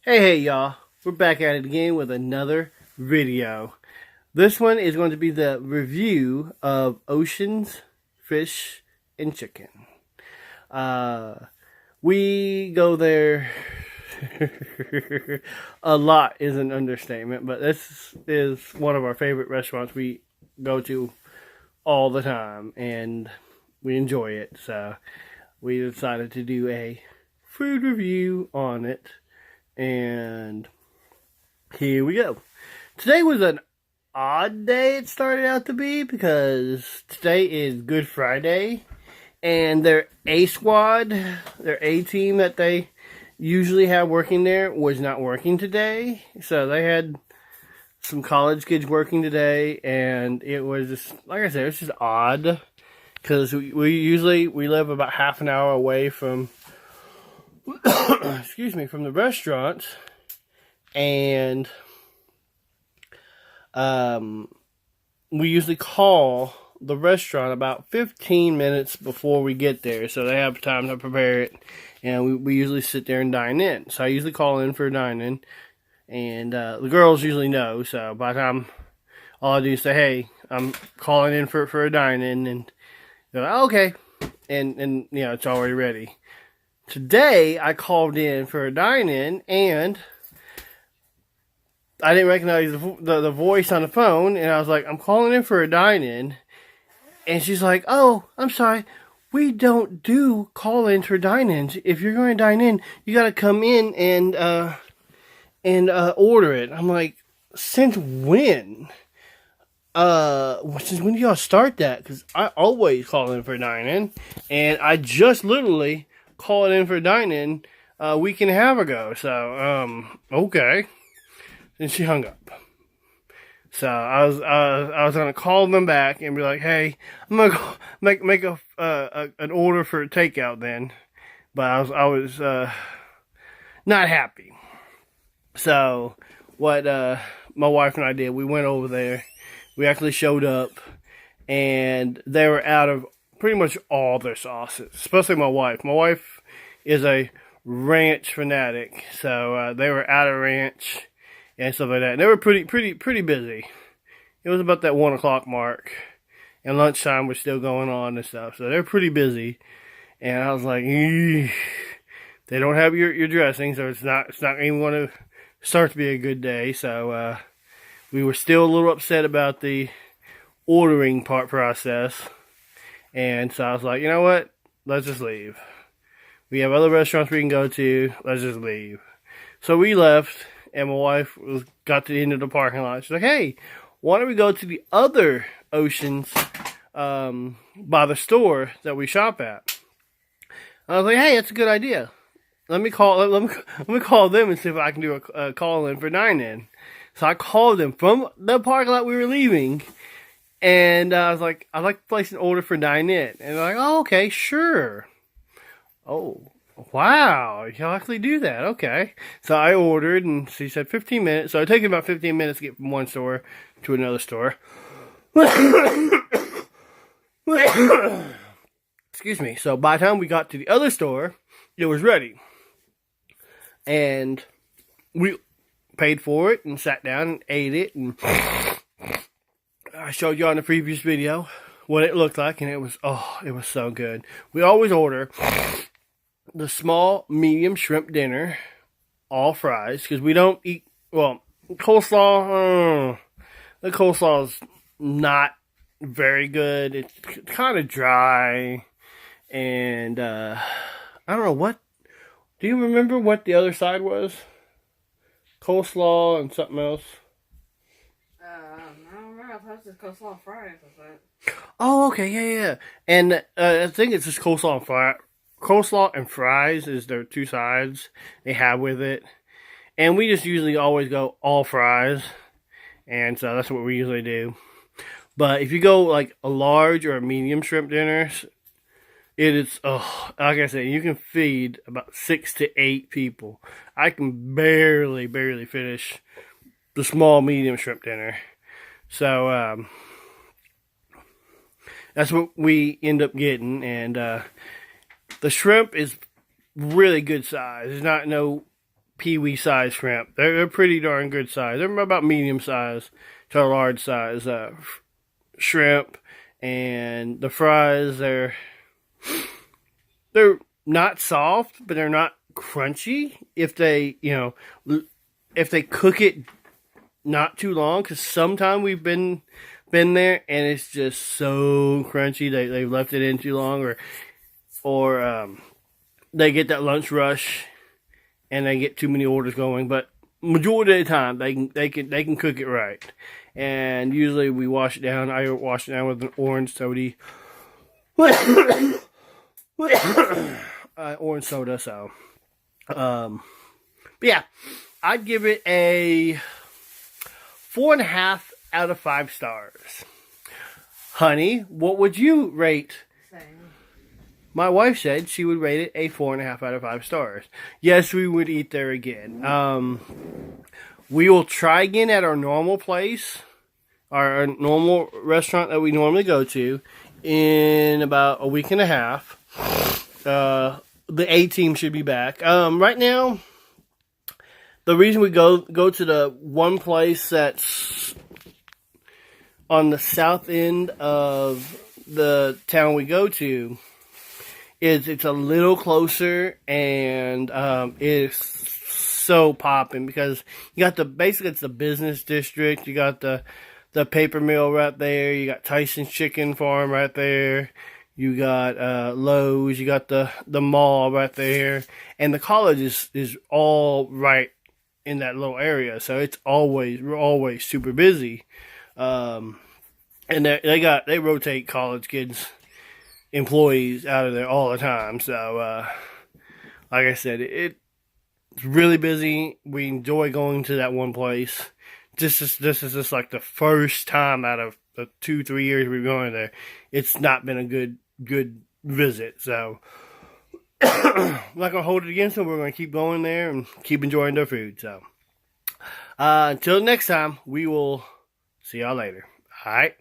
Hey y'all, we're back at it again with another video. This one is going to be the review of Ocean's Fish and Chicken. Uh, we go there a lot is an understatement, but this is one of our favorite restaurants we go to all the time, and we enjoy it. So we decided to do a food review on it. And here we go. Today was an odd day it started out to be because today is Good Friday and their A squad, their A team that they usually have working there was not working today. So they had some college kids working today, and it was just, like I said, it's just odd because we live about half an hour away from from the restaurant, and we usually call the restaurant about 15 minutes before we get there, so they have time to prepare it, and we usually sit there and dine in. So I usually call in for a dine-in, and the girls usually know, so by the time all I do is say, hey, I'm calling in for a dine-in, and they're like, okay, and it's already ready. Today, I called in for a dine-in, and I didn't recognize the voice on the phone, and I was like, I'm calling in for a dine-in, and she's like, oh, I'm sorry, we don't do call-ins for dine-ins. If you're going to dine in, you got to come in and order it. I'm like, since when? Since when do y'all start that? Because I always call in for a dine-in, and I just literally call it in for dine-in a week and a half ago. So, okay. And she hung up. So I was gonna call them back and be like, hey, I'm gonna go make an order for takeout then. But I was not happy. So what my wife and I did, we went over there. We actually showed up, and they were out of pretty much all their sauces, especially my wife. My wife is a ranch fanatic, so they were out of ranch and stuff like that. And they were pretty busy. It was about that 1 o'clock mark, and lunchtime was still going on and stuff. So they're pretty busy, and I was like, eesh. They don't have your dressing, so it's not even going to start to be a good day. So we were still a little upset about the ordering process. And so I was like, you know what? Let's just leave. We have other restaurants we can go to. Let's just leave. So we left, and my wife got to the end of the parking lot. She's like, hey, why don't we go to the other Oceans by the store that we shop at? I was like, hey, that's a good idea. Let me call them and see if I can do a call in for dine-in. So I called them from the parking lot we were leaving. And I was like, I'd like to place an order for dine-in. And they're like, oh, okay, sure. Oh, wow, you actually do that. Okay. So I ordered, and she said 15 minutes. So it took about 15 minutes to get from one store to another store. Excuse me. So by the time we got to the other store, it was ready. And we paid for it and sat down and ate it, and I showed you on the previous video what it looked like, and it was so good. We always order the small, medium shrimp dinner, all fries, because we don't eat, coleslaw, the coleslaw is not very good. It's kind of dry, and I don't know what, do you remember what the other side was? Coleslaw and something else? I thought it was just coleslaw fries. Oh, okay, yeah. And I think it's just coleslaw and fries. Coleslaw and fries is their two sides they have with it. And we just usually always go all fries. And so that's what we usually do. But if you go like a large or a medium shrimp dinner, it is, like I said, you can feed about 6 to 8 people. I can barely finish the small, medium shrimp dinner. So, that's what we end up getting, and the shrimp is really good size. It's not no peewee size shrimp. They're pretty darn good size. They're about medium size to a large size shrimp. And the fries, they're not soft, but they're not crunchy. If they cook it not too long, because sometimes we've been there and it's just so crunchy. They've left it in too long, or they get that lunch rush and they get too many orders going. But majority of the time they can cook it right. And usually we wash it down. I wash it down with an orange soda. Orange soda. So, but yeah, I'd give it a 4.5 out of 5 stars. Honey, what would you rate? Same. My wife said she would rate it a 4.5 out of 5 stars. Yes, we would eat there again. We will try again at our normal place, our normal restaurant that we normally go to, in about a week and a half. The A team should be back. Right now, the reason we go to the one place that's on the south end of the town we go to is it's a little closer, and it's so popping because you got basically it's the business district. You got the paper mill right there. You got Tyson's Chicken Farm right there. You got Lowe's. You got the mall right there, and the college is all right in that little area. So we're always super busy. And they rotate college kids, employees out of there all the time. So like I said, it's really busy. We enjoy going to that one place. This is just like the first time out of the 2-3 years we've been going there. It's not been a good visit. So I'm not gonna hold it against them. We're gonna keep going there and keep enjoying their food. So until next time, we will see y'all later. All right.